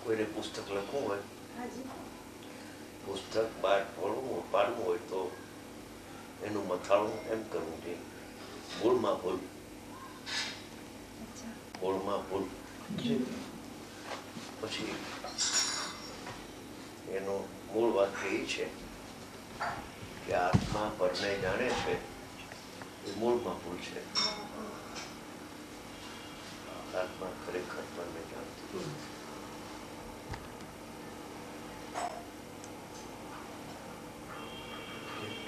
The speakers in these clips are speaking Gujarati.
કોઈને પુસ્તક લખવું હોય, પુસ્તક પાડવું હોય તો એનું મથાળું એમ કરવું જોઈએ, મૂળમાં ભૂલ, મૂળમાં ભૂલ. પછી એનો મૂળ વાક્ય એ છે કે આત્મા પરને જાણે છે, એ મૂળમાં ભૂલ છે. આત્મા ખરેખર પરને જાણતું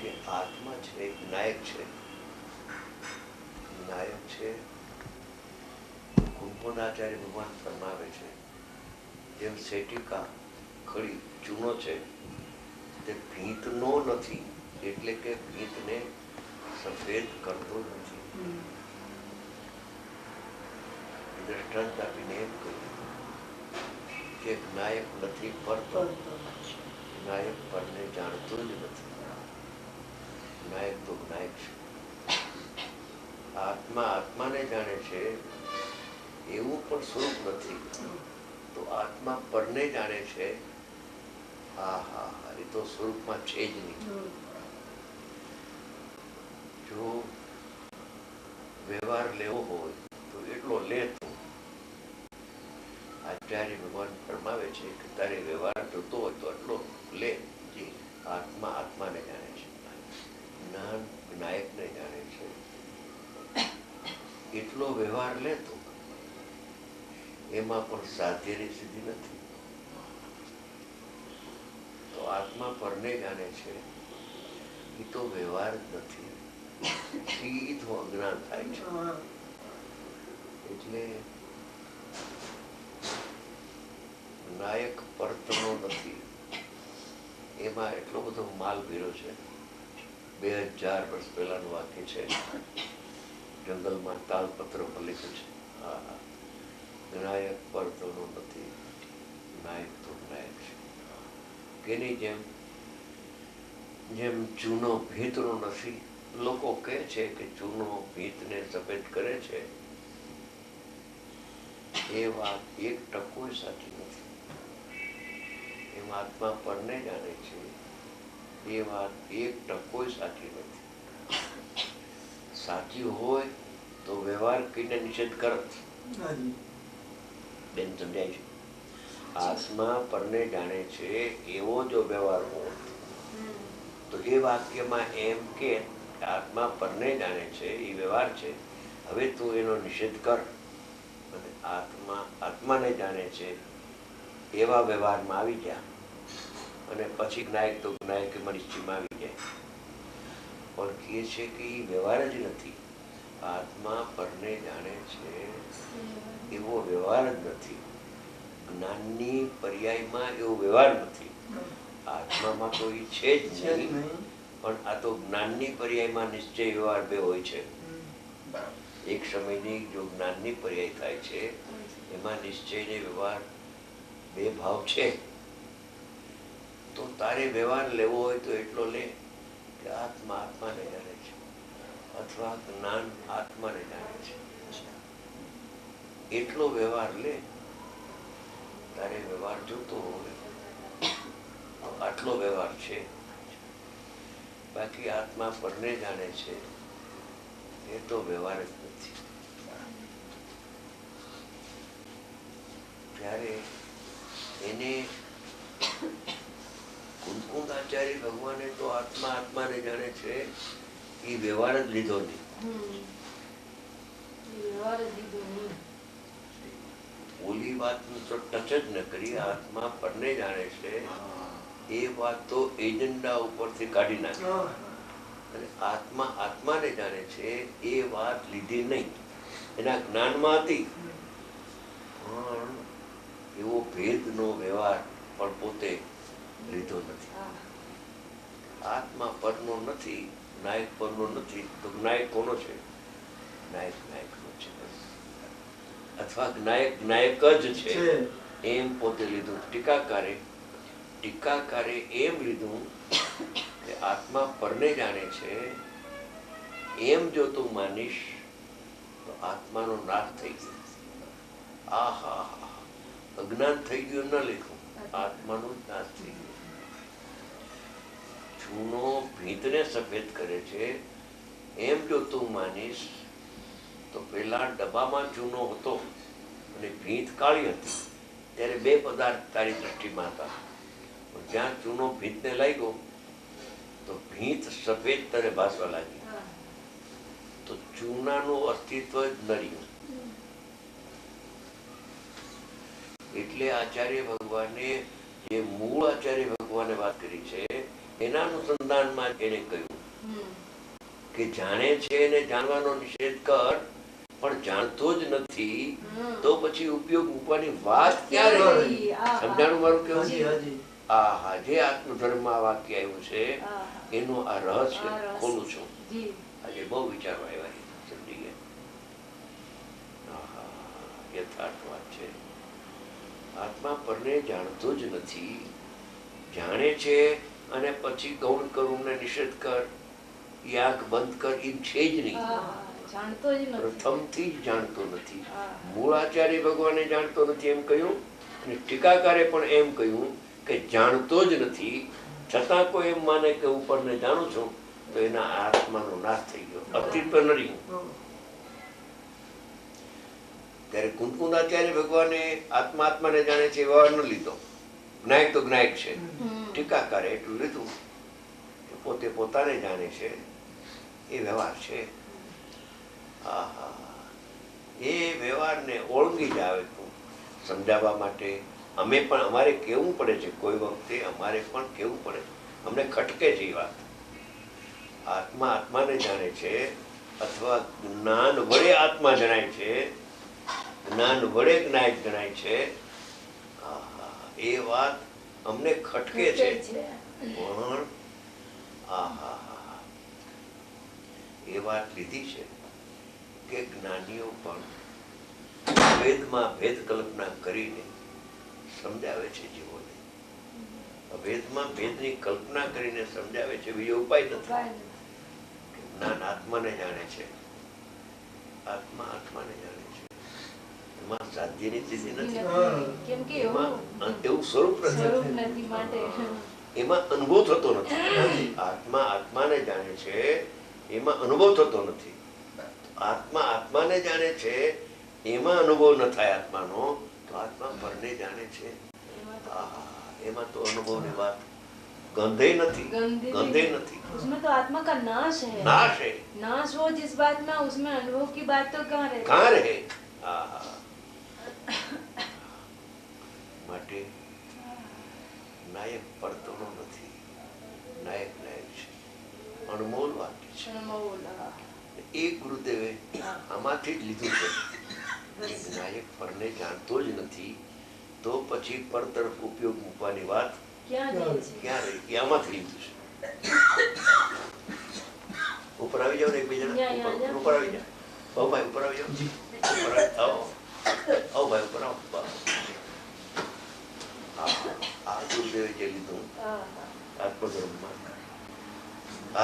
કે આત્મા છે એક નાયક છે. નાયક છે કુંભોનાચાર્ય ભગવાન ફરમાવે છે, જેમ સેટિકા ખડી ચૂનો છે તે ભીંતનો નથી, એટલે કે ભીંતને સફેદ કરતો નથી. દ્રષ્ટાંત આપીને એમ કહ્યું કે નાયક નથી પરતો, નાયક પરને જાણતો જ નથી. નાયક તો નાયક છે. આત્મા આત્માને જાણે છે એવું પણ સ્વરૂપ નથી, તો આત્મા પરને જાણે છે. હા હા હા, એ તો સ્વરૂપમાં છે જ નહીં. જો વ્યવહાર લેવો હોય તો એટલો લે. તો આચાર્ય ભગવાન ફરમાવે છે કે તારે વ્યવહાર જોતો હોય તો એટલો લે. જી, આત્મા આત્માને જાણે છે, જ્ઞાન નાયકને જાણે છે. એટલો વ્યવહાર લે તો એમાં પણ સાધ્યની સિદ્ધિ નથી. તો આત્મા પરને જાણે છે એ તો વ્યવહાર જ નથી, સીધું અજ્ઞાન થાય છે. એટલે નાયક પરતનો નથી, એમાં એટલો બધો માલ ભર્યો છે. 2000 વર્ષ પહેલાનું વાક્ય છે, જંગલમાં તાલપત્ર પર લખ્યું છે. હા, નાયક પરતનો નથી, નાયક તો નાયક છે. કેની જેમ જેમ ચૂનો ભીંતનો નથી. લોકો કહે છે કે ચૂનો ભીંતને સફેદ કરે છે, એ વાત 1% સાચી નથી. એમ આત્મા પરને જાણે છે, એ વાત 1% સાચી નથી. સાચી હોય તો વ્યવહાર કહીને નિષેધ કરત. બેન સમજાય છે? આત્મા પરને જાણે છે એવો જો વ્યવહાર હોય તો એ વાક્યમાં એમ કે આત્મા પરને જાણે છે એ વ્યવહાર છે, હવે તું એનો નિષેધ કર. અને આત્મા આત્માને જાણે છે એવા વ્યવહારમાં આવી ગયા, અને પછી જ્ઞાયક તો જ્ઞાયકમાં નિશ્ચયમાં આવી જાય. પણ કહે છે કે એ વ્યવહાર જ નથી. આત્મા પરને જાણે છે એવો વ્યવહાર જ નથી. જ્ઞાનની પર્યાયમાં એવો વ્યવહાર નથી. આત્મામાં તો એ છે જ નહીં, પણ આ તો જ્ઞાનની પર્યાયમાં નિશ્ચય વ્યવહાર બે હોય છે. એક સમયની જો જ્ઞાનની પર્યાય થાય છે એમાં નિશ્ચય ને વ્યવહાર બે ભાવ છે. તો તારે વ્યવહાર લેવો હોય તો એટલો લે કે આત્મા આત્માને જાણે છે, અથવા જ્ઞાન આત્માને જાણે છે. એટલો વ્યવહાર લે. તારે વ્યવહાર જોતો હોય તો આટલો વ્યવહાર છે. બાકી આત્મા પરને જાણે છે એ તો વ્યવહાર જ નથી. ત્યારે એને કુંદકુંદાચાર્ય ભગવાને તો આત્મા આત્માને જાણે છે એ વ્યવહાર જ લીધો નહીં. ઓલી વાત તો ટચ જ ન કરી. આત્મા પરને જાણે છે એ વાત તો એજન્ડા ઉપરથી કાઢી નાખી, અને આત્મા આત્માને જાણે છે એ વાત લીધી નહીં. એના જ્ઞાનમાં હતી, પણ એવો ભેદનો વ્યવહાર પણ પોતે લીધો નથી. આત્મા પરનો નથી, નાયક પરનો નથી, તો નાયક કોનો છે? નાયક નાયકનો છે, અથવા નાયક નાયક જ છે એમ પોતે લીધું. ટીકાકારે એમ લીધું કે આત્મા પરને જાણે છે એમ જો તું માનીશ તો આત્માનો નાશ થઈ ગયો. આહા, અજ્ઞાન થઈ ગયું ન લખ્યું, આત્માનું જ નાશ થઈ ગયું. ચૂનો ભીતને સફેદ કરે છે એમ જો તું માનીશ તો પેલા ડબ્બામાં ચૂનો હતો અને ભીત કાળી હતી, ત્યારે બે પદાર્થ તારી દૃષ્ટિમાં હતા. જ્યાં ચૂનો ભીતને લાગ્યો તો ભીત સફેદ તને ભાસવા લાગી, તો ચૂનાનું અસ્તિત્વ જ ન રહ્યું. એટલે આચાર્ય ભગવાને જે મૂળ આચાર્ય ભગવાને વાત કરી છે એના અનુસંધાનમાં એને કહ્યું કે જાણે છે એને જાણવાનો નિષેધ કર, પણ જાણતો જ નથી તો પછી ઉપયોગ મૂકવાની વાત ક્યારે રહી? સમજાણું મારું કેવું? હા, જે આત્મધર્મમાં વાક્ય આવ્યું છે એનું આ રહસ્ય ખોલું છું. આજે બહુ વિચારવા આવ્યા, સમજી ગયા. યથાર્થ વાત છે. આત્મા પરને જાણતો જ નથી, જાણે છે અને પછી ગૌણ કરું ને નિષેધ કર, આંખ બંધ કર, એમ છે જ નહીં. પ્રથમથી જ જાણતો નથી. મૂળ આચાર્ય ભગવાને જાણતો નથી એમ કહ્યું, અને ટીકાકારે પણ એમ કહ્યું કે જાણતો જ નથી, છતાં કોઈ એમ માને કે ઉપરને જાણું છું, તો એના આત્માનો નાશ થઈ ગયો, અસ્તિત્વ ન રહ્યું. ત્યારે કુંદકુંદાચાર્ય ભગવાને આત્માને જાણે છે વ્યવહાર ન લીધો. જ્ઞાયક તો જ્ઞાયક છે, ટીકાકારે એટલું લીધું કે પોતે પોતાને જાણે છે એ વ્યવહાર છે. એ વ્યવહારને ઓળંગી જ આવે તું સમજાવવા માટે. અમે પણ અમારે કેવું પડે છે, કોઈ વખતે અમારે પણ કેવું પડે, અમને ખટકે છે એ વાત. આત્મા આત્માને જાણે છે અથવા જ્ઞાન વડે આત્મા જણાય છે, જ્ઞાન વડે જ્ઞાયક જણાય છે, એ વાત અમને ખટકે છે. પણ એ વાત લીધી છે કે જ્ઞાનીઓ પણ વેદમાં ભેદ કલ્પના કરીને સમજાવે છે જીવોને. વેદમાં ભેદની કલ્પના કરીને સમજાવે છે, બીજો ઉપાય નથી. જ્ઞાન આત્માને જાણે છે, આત્મા આત્માને જાણે છે. એમાં સાધ્યની સ્થિતિ નથી, એમાં એવું સ્વરૂપ નથી, એમાં અનુભવ થતો નથી. આત્મા આત્માને જાણે છે, એમાં અનુભવ થતો નથી. આત્મા આત્માને જાણે છે, એમાં અનુભવ ન થાય આત્માનો, તો આત્મા પરને જાણે છે, એમાં તો અનુભવની વાત गंधे नहीं, गंधे नहीं, उसमें तो आत्मा का नाश है, नाश हो जिस बात में, उसमें अनुभव की बात तो कहाँ रहे? માટે નાયક પડતોનો નથી, નાયક નાયક છે, અણમોલ વાક્ય છે. એક ગુરુદેવે આમાંથી જ લીધું છે કે નાયક પરને જાણતો જ નથી તો પછી પર તરફ ઉપયોગ મૂકવાની વાત ક્યાં રહી? આમાંથી લીધું છે. ઉપર આવી જાવ ને એકબીજા ઉપર આવી જાવ. આવો ભાઈ ઉપર આવી જાવ. આવો ભાઈ ઉપર આવો. આ ગુરુદેવે જે લીધું આત્મધર્મમાં,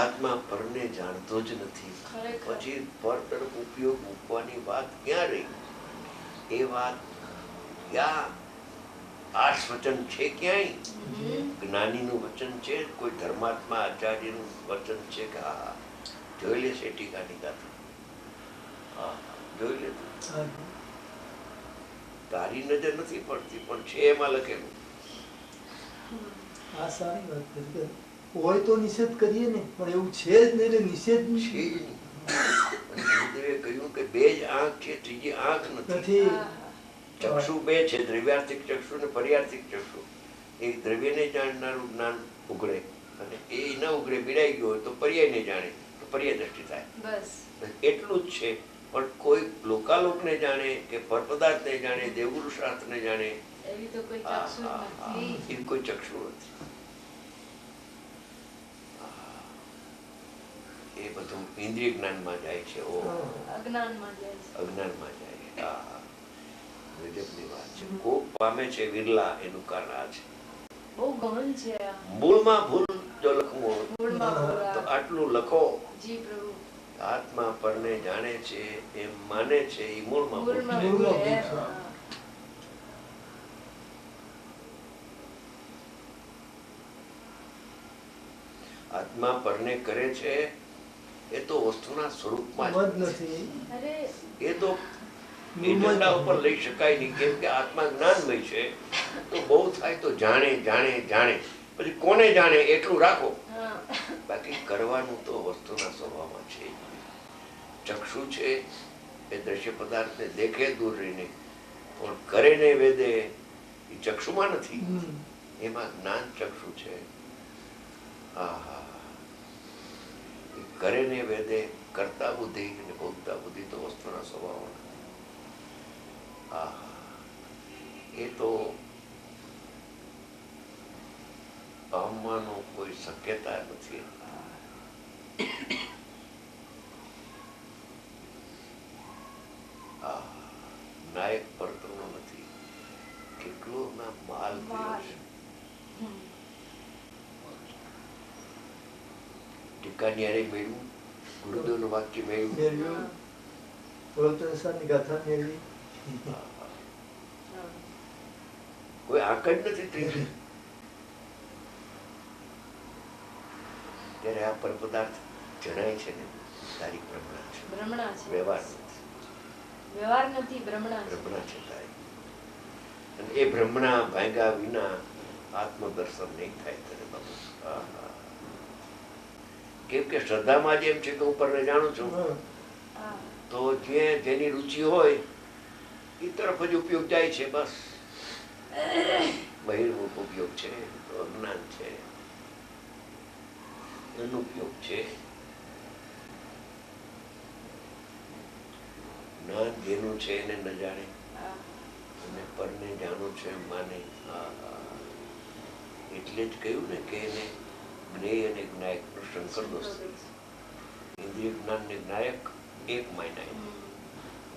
આત્મા પરને જાણતો જ નથી પછી પર તરફ ઉપયોગ મૂકવાની વાત ક્યાં રહી? એ વાત ક્યાં? આ વચન છે ક્યાંય? જ્ઞાનીનું વચન છે, કોઈ ધર્માત્મા આચાર્યનું વચન છે કે હા જોઈ લે છે ટીકા ટીકા જોઈ લે. તારી નજર નથી પડતી પણ છે એમાં લખેલું. આ સારી વાત કરી. હોય તો નિષેધ કરીએ ને, પણ એવું છે જ નહીં એટલે નિષેધ છે જ નહીં. ગુરુદેવે કહ્યું કે બે જ આંખ છે, ત્રીજી આંખ નથી. ચક્ષુ બે છે, દ્રવ્યાર્થિક ચક્ષુ ને પર્યાર્થિક ચક્ષુ. એ દ્રવ્યને જાણનારું જ્ઞાન ઉઘડે અને એ ન ઉઘડે બિડાઈ ગયો હોય તો પર્યાય ને જાણે તો પર્યાય દ્રષ્ટિ થાય. એટલું જ છે. પણ કોઈ લોકાલોકને જાણે કે પરપદાર્થને જાણે, દેવગુરુ શાસ્ત્રને જાણે એવી કોઈ ચક્ષુ નથી. એ બધું ઇન્દ્રિય જ્ઞાનમાં જાય છે, અજ્ઞાનમાં જાય. ગજબની વાત છે. કોક પામે છે વિરલા, એનું કારણ આ છે. બહુ ગહન છે. મૂળમાં ભૂલ જો લખવું તો આટલું લખો. આત્મા પરને જાણે છે એમ માને છે, એ મૂળમાં ભૂલ. આત્મા પરને કરે છે એ તો વસ્તુના સ્વરૂપમાં જ જ નથી. અરે એ તો એજન્ડા ઉપર લઈ શકાય નહીં, કેમ કે આત્મા જ્ઞાનમય છે. તો બહુ થાય તો જાણે જાણે જાણે, પછી કોને જાણે એટલું રાખો, હા બાકી કરવાનું તો વસ્તુના સ્વભાવમાં છે. ચક્ષુ છે એ દ્રશ્ય પદાર્થને દેખે દૂર રહીને, પણ કરે ને વેદે એ ચક્ષુમાં નથી, એમાં જ્ઞાન ચક્ષુ છે. આહા, એ કરે ને વેદે કરતા બુદ્ધિ અને ભોગતા બુદ્ધિ તો વસ્તુના સ્વભાવમાં. આહા, એ તો પામવાનો કોઈ શક્યતા નથી. નાયક પરતનો નથી. કેટલો ના માલ કર્યો છે. ટીકાનિયારે મેળવું, ગુરુદેવનું વાક્ય મેળવું. મેળવ્યું, પ્રવચનસાની ગાથા મેળવી. કોઈ આંક જ નથી ત્રીજી. ત્યારે આ પરપદાર્થ જણાય છે ને તારી ભ્રમણા છે, ભ્રમણા છે, વ્યવહાર નથી. વ્યવહાર નથી, ભ્રમણા છે. ભ્રમણા છે તારી. અને એ ભ્રમણા ભાગ્યા વિના આત્મદર્શન નહીં થાય તને બાબુ. આહા. કેમ કે શ્રદ્ધામાં જેમ છે કે હું પરને જાણું છું, તો જે જેની રુચિ હોય એ તરફ જ ઉપયોગ જાય છે. બસ બહિર્મુખ ઉપયોગ છે તો અજ્ઞાન છે, એનો ઉપયોગ છે. જ્ઞાન જેનું છે એને ન જાણે, અને પરને જાણું છે એમ માને. એટલે જ કહ્યું ને કે એને જ્ઞેય અને જ્ઞાયક નો શંકર દોષ. ઇન્દ્રિય જ્ઞાન ને જ્ઞાયક એક માન્યા.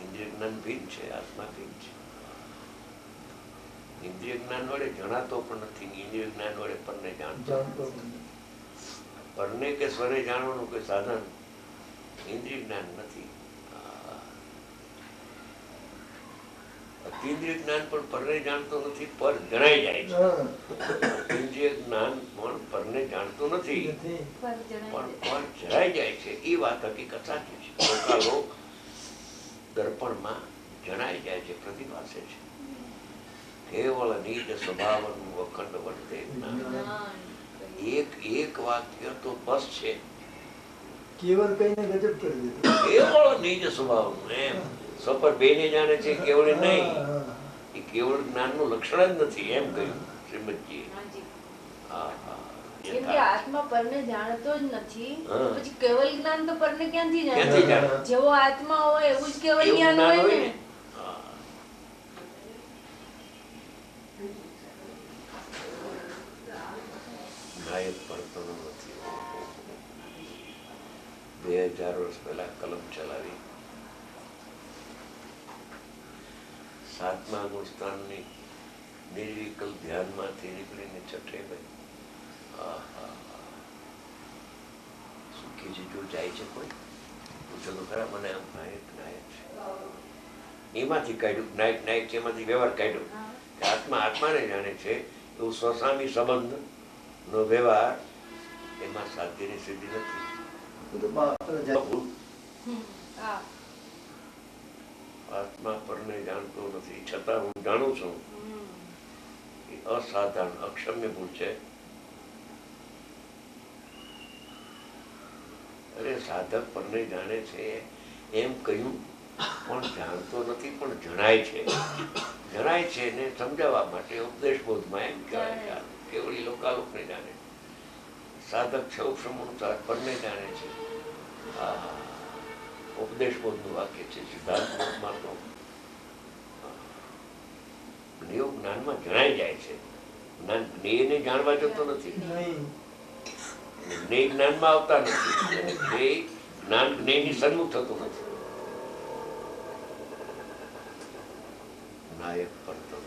ઇન્દ્રિય જ્ઞાન ભિન્ન છે, આત્મા ભિન્ન છે. ઇન્દ્રિય જ્ઞાન વડે જણાતો પણ નથી, ઇન્દ્રિય જ્ઞાન વડે પરને જાણતો. પરને કે સ્વરે જાણવાનું કોઈ સાધન ઇન્દ્રિય જ્ઞાન નથી. અતિન્દ્રિય જ્ઞાન પણ પરને જાણતો નથી, પર જણાઈ જાય છે. ઇન્દ્રિય જ્ઞાન પણ પરને જાણતો નથી, પણ પર જણાઈ જાય છે. એ વાત હકીકત સાચી છે. લોકાલોક દર્પણમાં જણાઈ જાય છે, પ્રતિભાસે છે. કેવળ નિજ સ્વભાવનું અખંડ વર્તે જ્ઞાન. એક વાક્ય તો બસ છે. કેવળ કહીને ગજબ કરી દીધું. કેવળ નિજ સ્વભાવનું, એમ સપર બેને જાણે છે, કેવળ નહીં. એ કેવળ જ્ઞાનનું લક્ષણ જ નથી, એમ કહ્યું શ્રીમદજીએ. કેમ કે આત્મા પરને જાણતો જ નથી, પછી કેવલ જ્ઞાન તો પરને ક્યાંથી જાણે? જેવો આત્મા હોય એવું જ કેવલ જ્ઞાન હોય ને. નાયક પરતનો નથી. 2000 વર્ષ પહેલા કલમ ચલાવી, 7મા અનુષ્ઠાનની નિર્વિકલ્પ ધ્યાનમાંથી નીકળીને છઠ્ઠે ભાઈ સુખી છે. જો જાય છે કોઈ પૂછો તો ખરા, મને આમ નાયક નાયક છે. એમાંથી કાઢ્યું નાયક નાયક છે, એમાંથી વ્યવહાર કાઢ્યો કે આત્મા આત્માને જાણે છે. એવું સ્વસ્વામી સંબંધ નો વ્યવહાર, એમાં સાધ્યની સિદ્ધિ નથી. આત્મા પરને જાણતો નથી, છતાં હું જાણું છું. એ અસાધારણ અક્ષમ્ય ભૂલ છે. અરે સાધક પરને જાણે છે એમ કહ્યું, પણ જાણતો નથી, પણ જણાય છે. જણાય છે ને સમજાવવા માટે ઉપદેશ બોધમાં એમ કહેવાય. કેવળી લોકાલોકને જાણે. સાધક છે ઉપસમનુસાર પરને જાણે છે. ઉપદેશ બોધનું વાક્ય છે. સિદ્ધાંત બોધમાં તો જ્ઞેય જ્ઞાનમાં જણાઈ જાય છે. જ્ઞાન જ્ઞેયને જાણવા જતો નથી, જ્ઞેય જ્ઞાનમાં આવતા નથી. જ્ઞેય જ્ઞાન જ્ઞેયની સન્મુખ થતું નથી. નાયક પરતનો